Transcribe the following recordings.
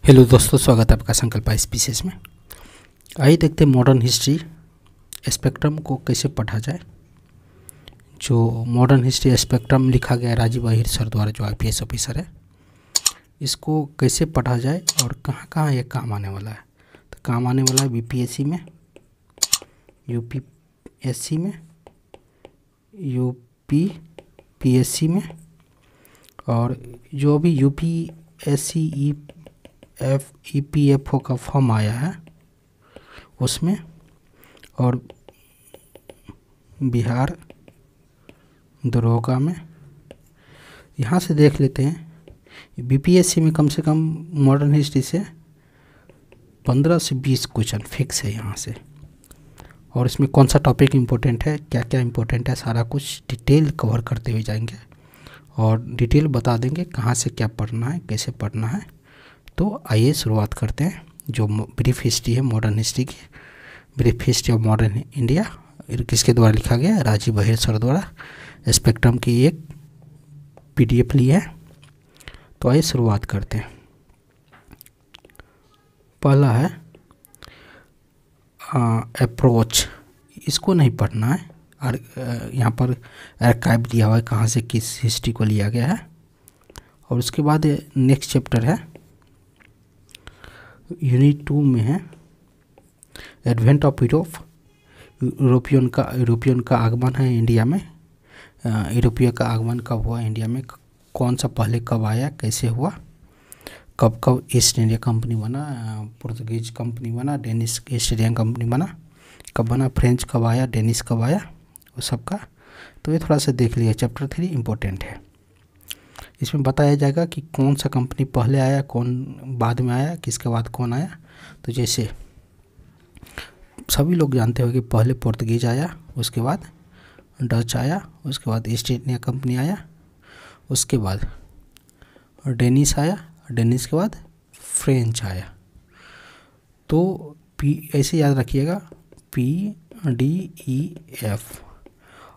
Hello दोस्तों, स्वागत है आपका संकल्प स्पीसीज में। आइए देखते हैं मॉडर्न हिस्ट्री स्पेक्ट्रम को कैसे पढ़ा जाए। जो मॉडर्न हिस्ट्री स्पेक्ट्रम लिखा गया है राजीव अहिर सर द्वारा, जो IPS ऑफिसर है, इसको कैसे पढ़ा जाए और कहाँ कहाँ ये काम आने वाला है। तो काम आने वाला है BPSC में, UPSC में, UPPSC में, और जो भी UPSC EPFO का फॉर्म आया है उसमें, और बिहार दरोगा में। यहाँ से देख लेते हैं BPSC में कम से कम मॉडर्न हिस्ट्री से 15 से 20 क्वेश्चन फिक्स है यहाँ से, और इसमें कौन सा टॉपिक इम्पोर्टेंट है, क्या क्या इम्पोर्टेंट है, सारा कुछ डिटेल कवर करते हुए जाएंगे और डिटेल बता देंगे कहाँ से क्या पढ़ना है, कैसे पढ़ना है। तो आइए शुरुआत करते हैं। जो ब्रीफ हिस्ट्री है मॉडर्न हिस्ट्री की, brief history of modern India, किसके द्वारा लिखा गया है? राजीव अहिर सर द्वारा। स्पेक्ट्रम की एक PDF ली है। तो आइए शुरुआत करते हैं। पहला है अप्रोच, इसको नहीं पढ़ना है। और यहाँ पर आर्काइव दिया हुआ है कहाँ से किस हिस्ट्री को लिया गया है। और उसके बाद नेक्स्ट चैप्टर है यूनिट 2 में है एडवेंट ऑफ यूरोपियन का आगमन है इंडिया में। यूरोपीय का आगमन कब हुआ इंडिया में, कौन सा पहले कब आया, कैसे हुआ, कब कब ईस्ट इंडिया कंपनी बना, पुर्तगीज कंपनी बना, डेनिश ईस्ट इंडिया कंपनी बना, कब बना, फ्रेंच कब आया, डेनिश कब आया, वो सब का। तो ये थोड़ा सा देख लिया। चैप्टर 3 इम्पोर्टेंट है। इसमें बताया जाएगा कि कौन सा कंपनी पहले आया, कौन बाद में आया, किसके बाद कौन आया। तो जैसे सभी लोग जानते हो कि पहले पुर्तगीज आया, उसके बाद डच आया, उसके बाद ईस्ट इंडिया कंपनी आया, उसके बाद डेनिश आया, डेनिश के बाद फ्रेंच आया। तो ऐसे याद रखिएगा PDEF।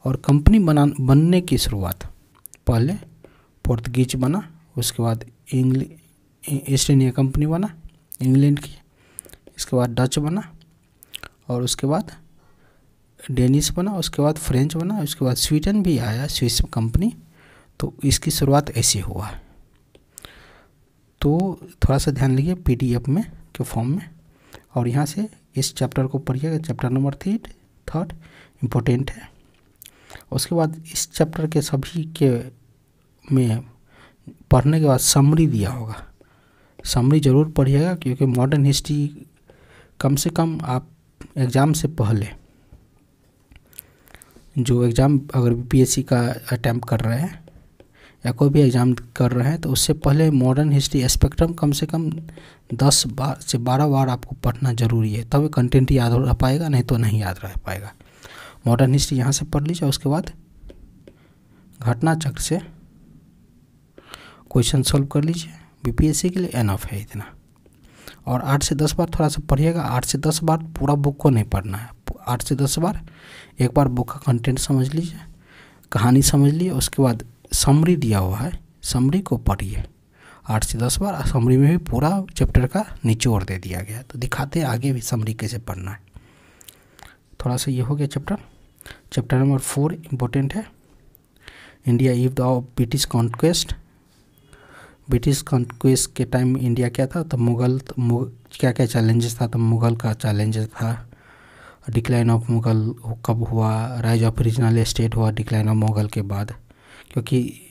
और कंपनी बनने की शुरुआत पहले पुर्तगीज बना, उसके बाद ईस्ट इंडिया कंपनी बना इंग्लैंड की, इसके बाद डच बना, और उसके बाद डेनिश बना, उसके बाद फ्रेंच बना, उसके बाद स्वीडन भी आया, स्विस कंपनी। तो इसकी शुरुआत ऐसे हुआ है। तो थोड़ा सा ध्यान लीजिए PDF में के फॉर्म में। और यहाँ से इस चैप्टर को पढ़िएगा। चैप्टर नंबर 3 इम्पोर्टेंट है। उसके बाद इस चैप्टर के सभी के में पढ़ने के बाद समरी दिया होगा। समरी ज़रूर पढ़िएगा, क्योंकि मॉडर्न हिस्ट्री कम से कम आप एग्ज़ाम से पहले, जो एग्ज़ाम अगर BPSC का अटैम्प्ट कर रहे हैं या कोई भी एग्ज़ाम कर रहे हैं, तो उससे पहले मॉडर्न हिस्ट्री स्पेक्ट्रम कम से कम 10 बार से 12 बार आपको पढ़ना ज़रूरी है। तब कंटेंट याद रह पाएगा, नहीं तो नहीं याद रह पाएगा। मॉडर्न हिस्ट्री यहाँ से पढ़ लीजिए। उसके बाद घटना चक्र से क्वेश्चन सॉल्व कर लीजिए। BPSC के लिए एनफ है इतना। और 8 से 10 बार थोड़ा सा पढ़िएगा। 8 से 10 बार पूरा बुक को नहीं पढ़ना है। 8 से 10 बार एक बार बुक का कंटेंट समझ लीजिए, कहानी समझ लीजिए, उसके बाद समरी दिया हुआ है, समरी को पढ़िए 8 से 10 बार। समरी में भी पूरा चैप्टर का निचोड़ दे दिया गया। तो दिखाते हैं आगे भी समरी कैसे पढ़ना है। थोड़ा सा ये हो गया चैप्टर। चैप्टर नंबर 4 इम्पोर्टेंट है India eve of British conquest. British conquest के टाइम इंडिया क्या था, तो मुगल क्या क्या चैलेंजेस था। तो मुगल का चैलेंजेस था, डिक्लाइन ऑफ मुगल कब हुआ, राइज ऑफ रीजनल स्टेट हुआ डिक्लाइन ऑफ मुगल के बाद, क्योंकि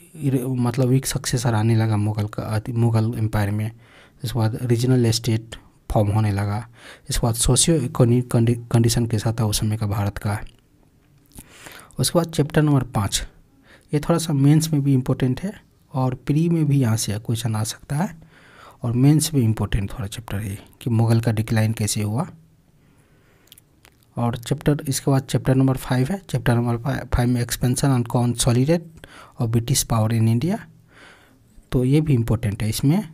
मतलब वीक सक्सेसर आने लगा मुगल एम्पायर में। इसके बाद रीजनल स्टेट फॉर्म होने लगा। इसके बाद सोशियो इकोनॉमिक कंडीशन कैसा था उस समय का भारत का। उसके बाद चैप्टर नंबर 5, ये थोड़ा सा मेंस में भी इम्पोर्टेंट है और प्री में भी यहाँ से क्वेश्चन आ सकता है, और मेंस में इम्पोर्टेंट थोड़ा चैप्टर है कि मुगल का डिक्लाइन कैसे हुआ। और चैप्टर इसके बाद चैप्टर नंबर 5 है। चैप्टर नंबर 5 में expansion and consolidate of British power in India. तो ये भी इम्पोर्टेंट है। इसमें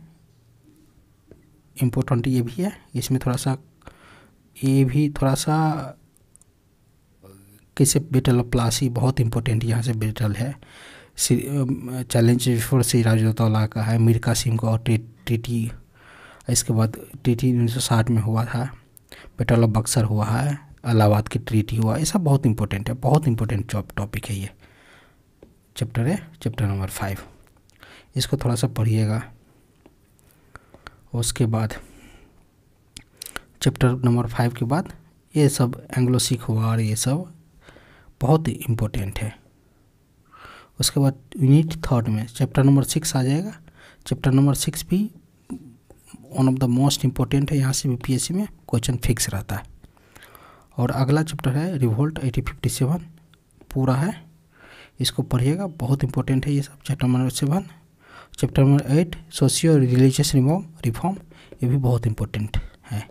इम्पोर्टेंट ये भी है। इसमें थोड़ा सा ये भी थोड़ा सा कैसे बैटल ऑफ प्लासी बहुत इम्पोर्टेंट यहाँ से बैटल है। चैलेंज फॉर सिराजुद्दौला का है, मीर कासिम को और ट्रीटी इसके बाद ट्रीटी 1960 में हुआ था, बैटल ऑफ बक्सर हुआ है, इलाहाबाद की ट्रीटी हुआ, ये सब बहुत इंपॉर्टेंट है, बहुत इंपॉर्टेंट टॉपिक है ये। चैप्टर है चैप्टर नंबर 5, इसको थोड़ा सा पढ़िएगा। उसके बाद चैप्टर नंबर 5 के बाद ये सब एंग्लो सिख वार, ये सब बहुत इम्पोर्टेंट है। उसके बाद यूनिट 3 में चैप्टर नंबर 6 आ जाएगा। चैप्टर नंबर 6 भी one of the most important है, यहाँ से यूपीएससी में क्वेश्चन फिक्स रहता है। और अगला चैप्टर है रिवोल्ट 1857, पूरा है, इसको पढ़िएगा, बहुत इंपॉर्टेंट है ये सब। Chapter number 7, chapter number 8 socio religious reform, ये भी बहुत इंपॉर्टेंट है।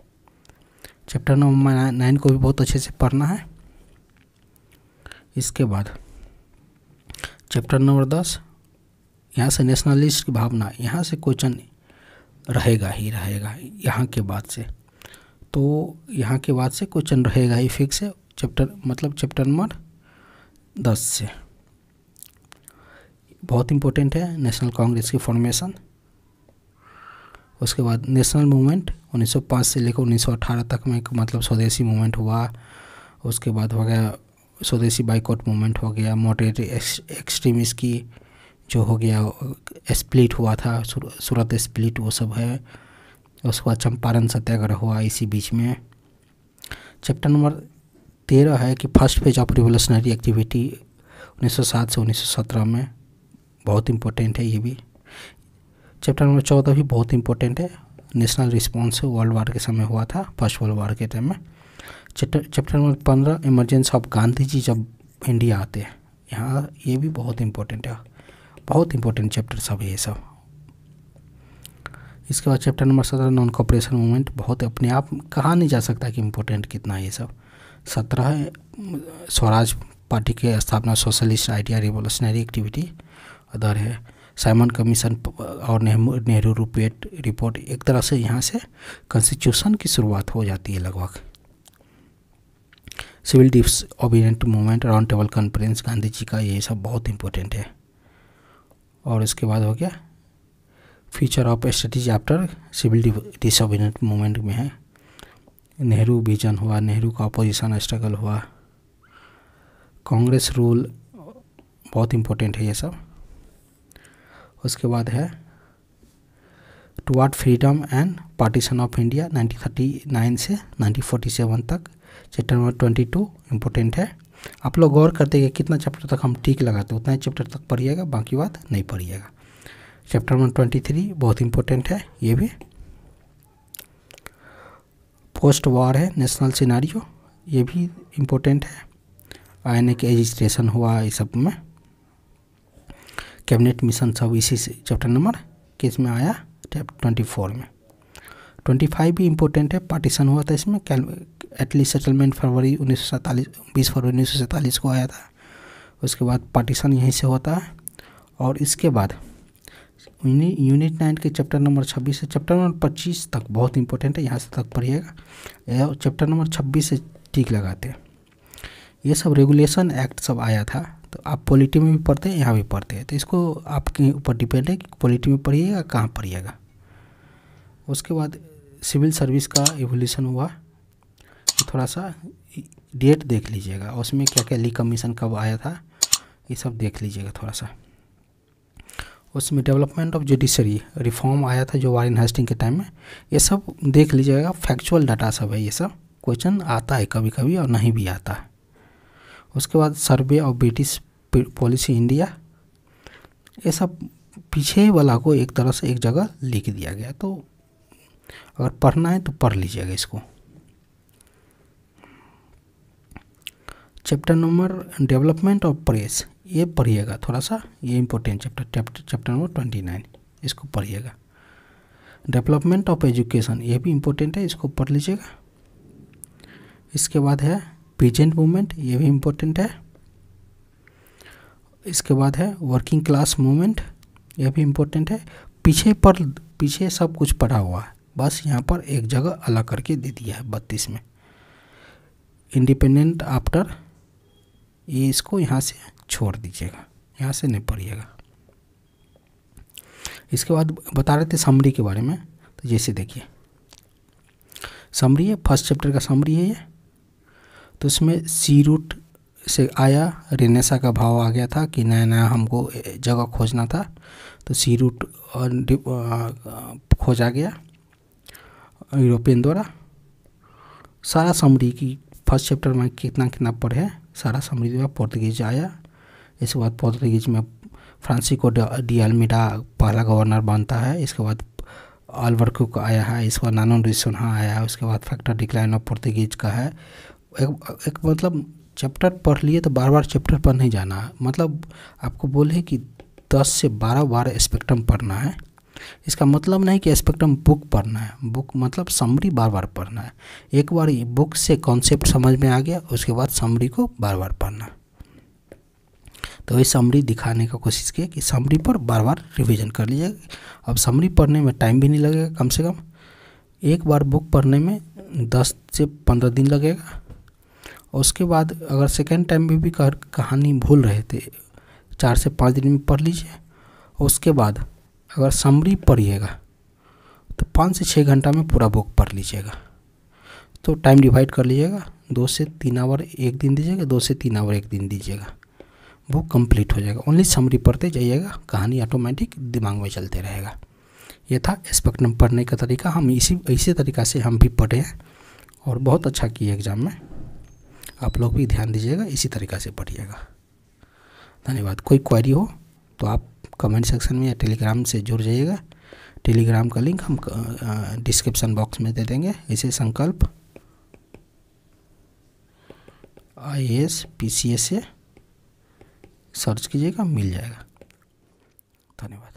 चैप्टर नंबर 9 को भी बहुत अच्छे से पढ़ना है। इसके बाद चैप्टर नंबर 10, यहाँ से नेशनलिस्ट की भावना, यहाँ से क्वेश्चन रहेगा ही रहेगा यहाँ के बाद से, तो यहाँ के बाद से क्वेश्चन रहेगा ही फिक्स है। चैप्टर नंबर 10 से बहुत इंपॉर्टेंट है नेशनल कांग्रेस की फॉर्मेशन। उसके बाद नेशनल मूवमेंट 1905 से लेकर 1918 तक में, मतलब स्वदेशी मूवमेंट हुआ। उसके बाद हो गया स्वदेशी बाइकआउट मूवमेंट हो गया, मॉडरेट एक्सट्रीमिस्ट की जो हो गया स्प्लिट हुआ था, सूरत स्प्लिट, वो सब है। उसके बाद चंपारण सत्याग्रह हुआ इसी बीच में। चैप्टर नंबर 13 है कि first phase of revolutionary activity 1907 से 1917 में, बहुत इंपॉर्टेंट है ये भी। चैप्टर नंबर 14 भी बहुत इंपॉर्टेंट है, नेशनल रिस्पॉन्स वर्ल्ड वार के समय हुआ था, फर्स्ट वर्ल्ड वार के टाइम में। Chapter number 15 emergency of Gandhi ji जब इंडिया आते हैं, यहाँ ये भी बहुत इंपॉर्टेंट है, बहुत इंपॉर्टेंट चैप्टर सब है ये सब। इसके बाद chapter number 17 non cooperation movement, बहुत अपने आप कहा नहीं जा सकता कि इम्पोर्टेंट कितना है ये सब। 17 है स्वराज पार्टी के स्थापना, socialist idea, revolutionary activity. Other है साइमन कमीशन और नेहरू रिपोर्ट, एक तरह से यहाँ से कॉन्स्टिट्यूशन की शुरुआत हो जाती है लगभग। Civil disobedient movement, round table conference Gandhi ji का, ये सब बहुत इंपॉर्टेंट है। और इसके बाद हो गया future of strategy after civil disobedient movement में है, नेहरू विजन हुआ, नेहरू का अपोजिशन स्ट्रगल हुआ, कांग्रेस रूल, बहुत इंपॉर्टेंट है ये सब। उसके बाद है toward freedom and partition of India 1939 से 1947 तक। चैप्टर नंबर 22 इम्पोर्टेंट है। आप लोग गौर करते हैं कि कितना चैप्टर तक हम टिक लगाते हैं, उतना ही चैप्टर तक पढ़िएगा, बाकी बात नहीं पढ़िएगा। चैप्टर नंबर 23 बहुत इंपॉर्टेंट है ये भी। पोस्ट वॉर है नेशनल सिनारियो, ये भी इम्पोर्टेंट है। आईएनए के रजिस्ट्रेशन हुआ इस सब में। कैबिनेट मिशन सब इसी चैप्टर नंबर किस में आया, 24 में। 25 भी इम्पोर्टेंट है, पार्टीशन हुआ था इसमें, एटलीस्ट सेटलमेंट फरवरी 1947, 20 फरवरी 1947 को आया था। उसके बाद पार्टीशन यहीं से होता है। और इसके बाद यूनिट 9 के चैप्टर नंबर 26 से चैप्टर नंबर 25 तक बहुत इंपॉर्टेंट है, यहाँ से तक पढ़िएगा। चैप्टर नंबर 26 से टिक लगाते हैं। ये सब रेगुलेशन एक्ट सब आया था, तो आप पॉलिटी में भी पढ़ते हैं, यहाँ भी पढ़ते हैं, तो इसको आपके ऊपर डिपेंड है कि पॉलिटी में पढ़िएगा कहाँ पढ़िएगा। उसके बाद सिविल सर्विस का एवोल्यूशन हुआ, थोड़ा सा डेट देख लीजिएगा, उसमें क्या क्या ली कमीशन कब आया था, ये सब देख लीजिएगा थोड़ा सा। उसमें डेवलपमेंट ऑफ जुडिशरी रिफॉर्म आया था जो वारेन हेस्टिंग के टाइम में, ये सब देख लीजिएगा। फैक्चुअल डाटा सब है, ये सब क्वेश्चन आता है कभी कभी और नहीं भी आता है। उसके बाद survey of British policy India, ये सब पीछे वाला को एक तरह से एक जगह लिख दिया गया, तो अगर पढ़ना है तो पढ़ लीजिएगा इसको। Chapter number development of press, ये पढ़िएगा थोड़ा सा, ये इंपॉर्टेंट चैप्टर नंबर 29, इसको पढ़िएगा। डेवलपमेंट ऑफ एजुकेशन, ये भी इम्पोर्टेंट है, इसको पढ़ लीजिएगा। इसके बाद है पीजेंट मूवमेंट, ये भी इम्पोर्टेंट है। इसके बाद है वर्किंग क्लास मूवमेंट, ये भी इम्पोर्टेंट है। पीछे सब कुछ पढ़ा हुआ है, बस यहाँ पर एक जगह अलग करके दे दिया है 32 में। इंडिपेंडेंट आफ्टर, ये इसको यहाँ से छोड़ दीजिएगा, यहाँ से नहीं पढ़िएगा। इसके बाद बता रहे थे समरी के बारे में, तो जैसे देखिए समरी है, फर्स्ट चैप्टर का समरी है ये। तो इसमें सी रूट से आया, रेनेसा का भाव आ गया था कि नया नया हमको जगह खोजना था, तो सी रूट खोजा गया यूरोपियन द्वारा। सारा समरी की फर्स्ट चैप्टर में कितना कितना पढ़े, सारा समरी द्वारा पोर्तुगीज आया। इसके बाद पोर्तुगीज में फ्रांसिस्को डी अल्मीडा पहला गवर्नर बनता है। इसके बाद अल्बर्कुक आया है, इसके बाद नानो डी सोन्हा आया है। उसके बाद फैक्टर डिक्लाइन ऑफ पोर्तुगीज का है। एक मतलब चैप्टर पढ़ लिए तो बार बार चैप्टर पर नहीं जाना है, मतलब आपको बोले कि 10 से 12 बार स्पेक्ट्रम पढ़ना है। इसका मतलब नहीं कि स्पेक्ट्रम बुक पढ़ना है, बुक मतलब समरी बार बार पढ़ना है। एक बार बुक से कॉन्सेप्ट समझ में आ गया, उसके बाद समरी को बार बार पढ़ना। तो ये समरी दिखाने का कोशिश किया कि समरी पर बार बार रिवीजन कर लीजिएगा। अब समरी पढ़ने में टाइम भी नहीं लगेगा, कम से कम एक बार बुक पढ़ने में 10 से 15 दिन लगेगा। और उसके बाद अगर सेकेंड टाइम में भी कहानी भूल रहे थे 4 से 5 दिन में पढ़ लीजिए। और उसके बाद अगर समरी पढ़िएगा तो 5 से 6 घंटा में पूरा बुक पढ़ लीजिएगा। तो टाइम डिवाइड कर लीजिएगा, 2 से 3 आवर एक दिन दीजिएगा, 2 से 3 आवर एक दिन दीजिएगा, बुक कंप्लीट हो जाएगा। ओनली समरी पढ़ते जाइएगा, कहानी ऑटोमेटिक दिमाग में चलते रहेगा। ये था स्पेक्ट्रम पढ़ने का तरीका। हम इसी तरीक़ा से हम भी पढ़े हैं और बहुत अच्छा किए एग्ज़ाम में। आप लोग भी ध्यान दीजिएगा, इसी तरीक़ा से पढ़िएगा। धन्यवाद। कोई क्वेरी हो तो आप कमेंट सेक्शन में या टेलीग्राम से जुड़ जाइएगा। टेलीग्राम का लिंक हम डिस्क्रिप्शन बॉक्स में दे देंगे। इसे संकल्प IAS PCS से सर्च कीजिएगा, मिल जाएगा। धन्यवाद।